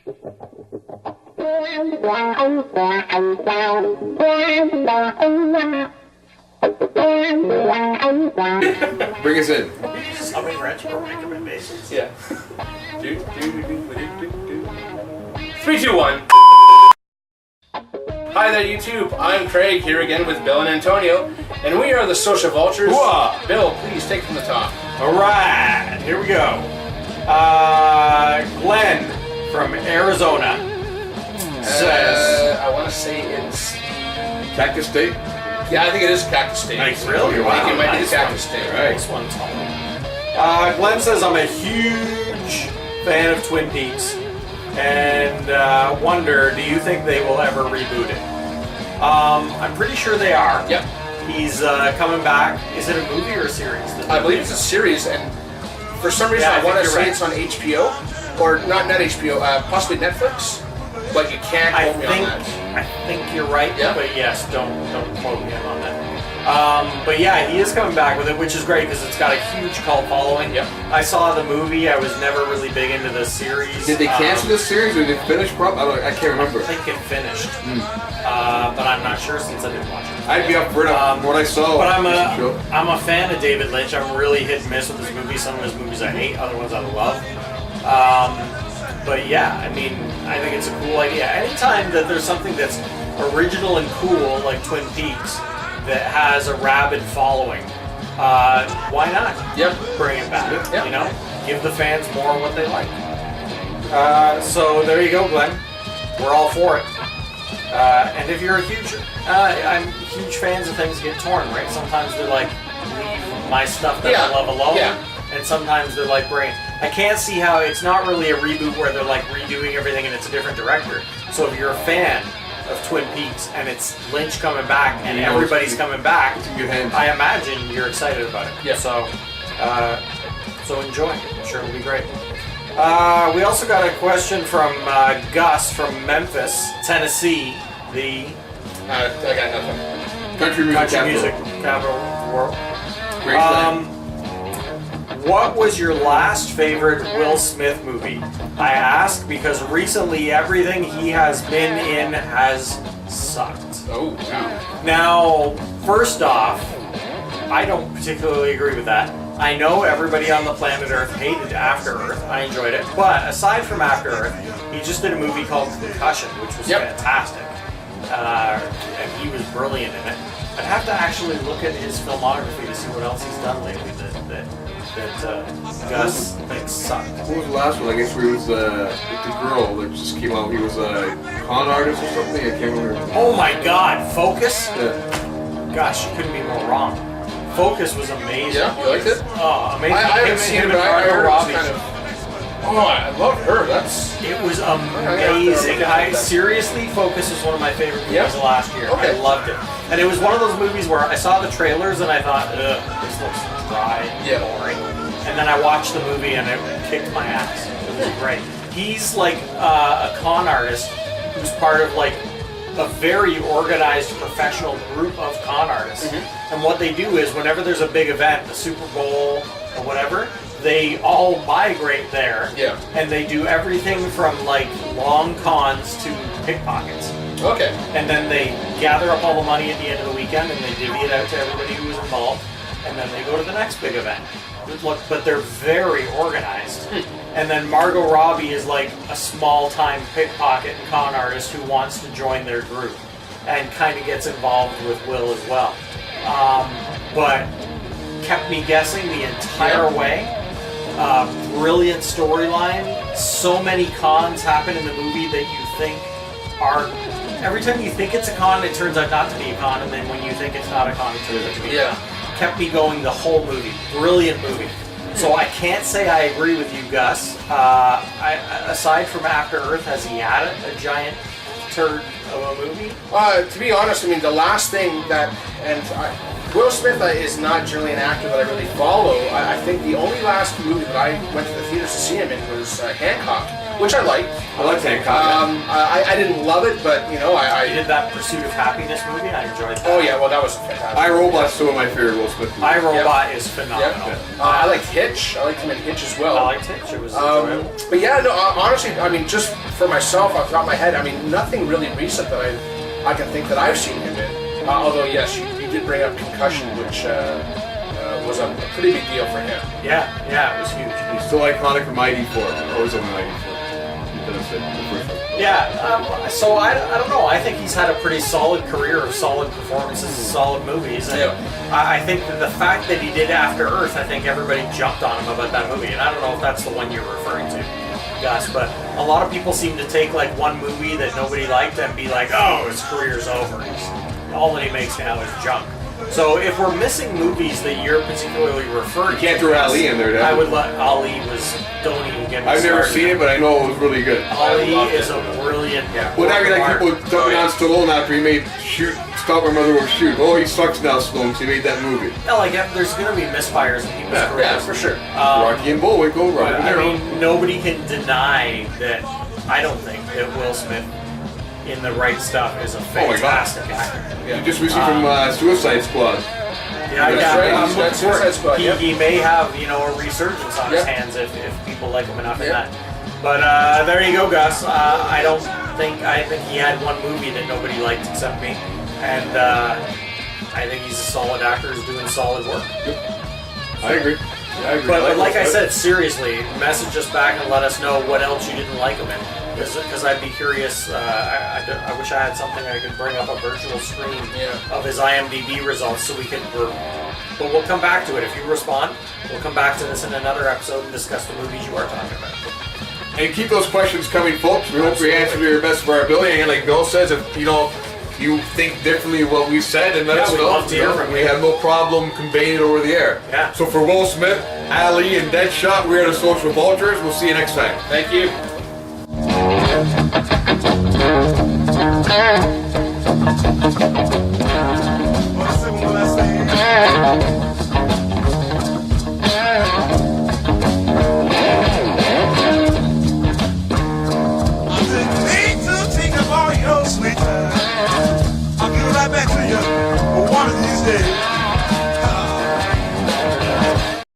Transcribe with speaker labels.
Speaker 1: Bring us in.
Speaker 2: Something retro recommendations.
Speaker 3: Yeah. 3, 2, 1. Hi there, YouTube. I'm Craig here again with Bill and Antonio, and we are the Social Vultures.
Speaker 2: Hooah!
Speaker 3: Bill, please take from the top.
Speaker 2: All right, here we go. Glenn from Arizona says,
Speaker 3: I want to say it's.
Speaker 1: Cactus State.
Speaker 3: Yeah, I think it is Cactus State.
Speaker 2: Nice, really?
Speaker 3: I think it might be
Speaker 2: Nice
Speaker 3: Cactus
Speaker 2: one.
Speaker 3: State, right?
Speaker 2: Nice one, Tom. Glenn says, I'm a huge fan of Twin Peaks and wonder, do you think they will ever reboot it? I'm pretty sure they are.
Speaker 3: Yep.
Speaker 2: He's coming back. Is it a movie or a series?
Speaker 3: I believe it's a series, and for some reason
Speaker 2: Yeah, I
Speaker 3: I want to
Speaker 2: think
Speaker 3: say
Speaker 2: you're
Speaker 3: it's on HBO, or not HBO, possibly Netflix, but you can't
Speaker 2: I
Speaker 3: quote me on that.
Speaker 2: think you're right,
Speaker 3: Yeah.
Speaker 2: but yes, don't quote me on that. But yeah, he is coming back with it, which is great because it's got a huge cult following.
Speaker 3: Yep.
Speaker 2: I saw the movie. I was never really big into the series.
Speaker 1: Did they cancel this series or did they finish? I can't remember.
Speaker 2: I think it finished, but I'm not sure since I didn't watch it.
Speaker 1: I'd be up for it from what I saw.
Speaker 2: But I'm a fan of David Lynch. I'm really hit and miss with his movies. Some of his movies I hate, other ones I love. But yeah, I mean, I think it's a cool idea. Anytime that there's something that's original and cool, like Twin Peaks, that has a rabid following, why not?
Speaker 3: Yep.
Speaker 2: Bring it back.
Speaker 3: Yep.
Speaker 2: You know, give the fans more what they like. So there you go, Glenn. We're all for it. And if you're a huge, I'm huge fans of things get torn, right? Sometimes they're like, leave my stuff that I love alone.
Speaker 3: Yeah.
Speaker 2: And sometimes they're like, bring. I can't see how it's not really a reboot where they're like redoing everything and it's a different director. So if you're a fan of Twin Peaks and it's Lynch coming back and everybody's coming back,
Speaker 1: It's in good hands.
Speaker 2: I imagine you're excited about it.
Speaker 3: Yeah.
Speaker 2: So enjoy. I'm sure it'll be great. We also got a question from Gus from Memphis, Tennessee, the
Speaker 3: I got nothing.
Speaker 1: Country music.
Speaker 2: country
Speaker 1: capital.
Speaker 2: music capital of the world.
Speaker 1: Great land.
Speaker 2: What was your last favorite Will Smith movie? I ask because recently everything he has been in has sucked.
Speaker 3: Oh, wow.
Speaker 2: Now, first off, I don't particularly agree with that. I know everybody on the planet Earth hated After Earth. I enjoyed it. But aside from After Earth, he just did a movie called Concussion, which was fantastic. And he was brilliant in it. I'd have to actually look at his filmography to see what else he's done lately that Gus thinks sucked.
Speaker 1: What was the last one? I guess where he was the girl that just came out. He was a con artist or something. I can't remember.
Speaker 2: Oh my God, Focus?
Speaker 1: Yeah.
Speaker 2: Gosh, you couldn't be more wrong. Focus was amazing.
Speaker 3: Yeah, you liked it?
Speaker 2: Oh, amazing.
Speaker 3: I haven't seen it, but I heard it was kind of. Oh, I love her. That's.
Speaker 2: It was amazing. Seriously, Focus is one of my favorite movies of last year.
Speaker 3: Okay.
Speaker 2: I loved it. And it was one of those movies where I saw the trailers and I thought, ugh, this looks dry and boring. And then I watched the movie and it kicked my ass. It was great. He's like a con artist who's part of like a very organized professional group of con artists. And what they do is whenever there's a big event, the Super Bowl or whatever, they all migrate there.
Speaker 3: Yeah.
Speaker 2: And they do everything from like long cons to pickpockets.
Speaker 3: Okay.
Speaker 2: And then they gather up all the money at the end of the weekend and they divvy it out to everybody who was involved. And then they go to the next big event. But they're very organized. And then Margot Robbie is like a small-time pickpocket and con artist who wants to join their group and kind of gets involved with Will as well. But kept me guessing the entire way. Brilliant storyline. So many cons happen in the movie that you think are... Every time you think it's a con, it turns out not to be a con, and then when you think it's not a con, it turns out to be a con. Kept me going the whole movie. Brilliant movie. So I can't say I agree with you, Gus. Aside from After Earth, has he had a giant turd of a movie?
Speaker 3: To be honest, I mean, the last thing that, Will Smith is not generally an actor that I really follow. I think the only last movie that I went to the theaters to see him in was Hancock. which I liked.
Speaker 1: I like Hancock.
Speaker 3: I didn't love it, but you know,
Speaker 2: I
Speaker 3: I
Speaker 2: did that Pursuit of Happiness movie. I enjoyed that.
Speaker 3: oh yeah, well that was fantastic.
Speaker 1: I, Robot's still my favorite Will Smith movie.
Speaker 2: I, Robot is phenomenal.
Speaker 3: Yeah. I liked Hitch. I liked him in Hitch as well.
Speaker 2: I liked Hitch. It was enjoyable.
Speaker 3: But yeah, no, honestly, I mean, just for myself, off the top of my head, I mean, nothing really recent that I can think that I've seen him in. Although, yes, you did bring up Concussion, which was a pretty big deal for him.
Speaker 2: Yeah, it was huge.
Speaker 1: He's still iconic from ID4. Always in ID4. That's it. The first one.
Speaker 2: Yeah, so I don't know. I think he's had a pretty solid career of solid performances, solid movies. And I think that the fact that he did After Earth, I think everybody jumped on him about that movie. And I don't know if that's the one you're referring to, Gus, but a lot of people seem to take like one movie that nobody liked and be like, oh, his career's over. All that he makes now is junk. So if we're missing movies that you're particularly referring to,
Speaker 1: You can't throw Ali in there,
Speaker 2: I would let Ali don't even get me
Speaker 1: I've never
Speaker 2: started.
Speaker 1: seen it, but I know it was really good.
Speaker 2: Ali is a brilliant.
Speaker 1: Well, now you're like people dumping on Stallone after he made Stop My Mother Will Shoot. Oh, he sucks now, Stallone, because he made that movie.
Speaker 2: Yeah, like there's gonna be misfires in people's careers.
Speaker 3: Yeah, for sure.
Speaker 1: Rocky and Bullwinkle,
Speaker 2: But,
Speaker 1: Robert De
Speaker 2: I
Speaker 1: Niro.
Speaker 2: mean, nobody can deny that. I don't think that Will Smith in The Right Stuff is a
Speaker 1: my God.
Speaker 2: fantastic actor.
Speaker 1: You just recently from Suicide Squad.
Speaker 2: Yeah,
Speaker 3: That's right,
Speaker 2: I'm
Speaker 3: he's
Speaker 2: looking
Speaker 3: got
Speaker 2: for
Speaker 3: Suicide
Speaker 2: it.
Speaker 3: Squad, yep.
Speaker 2: He may have a resurgence on his
Speaker 3: Yep.
Speaker 2: hands if people like him enough in
Speaker 3: Yep.
Speaker 2: that. But there you go, Gus. I think he had one movie that nobody liked except me, and I think he's a solid actor who's doing solid work.
Speaker 1: I agree. Yeah, I agree.
Speaker 2: But like I
Speaker 1: Will Smith.
Speaker 2: said, seriously, message us back and let us know what else you didn't like him in. Because I'd be curious. I wish I had something I could bring up a virtual screen of his IMDb results so we could. But we'll come back to it. If you respond, we'll come back to this in another episode and discuss the movies you are talking about.
Speaker 1: And keep those questions coming, folks. We hope we answer to your best of our ability. And like Bill says, if you think differently of what we said, and let us
Speaker 2: we'd
Speaker 1: know.
Speaker 2: love to hear from
Speaker 1: We
Speaker 2: you.
Speaker 1: have no problem conveying it over the air.
Speaker 2: Yeah.
Speaker 1: So for Will Smith, Ali, and Deadshot, we are the Social Vultures. We'll see you next time.
Speaker 3: Thank you.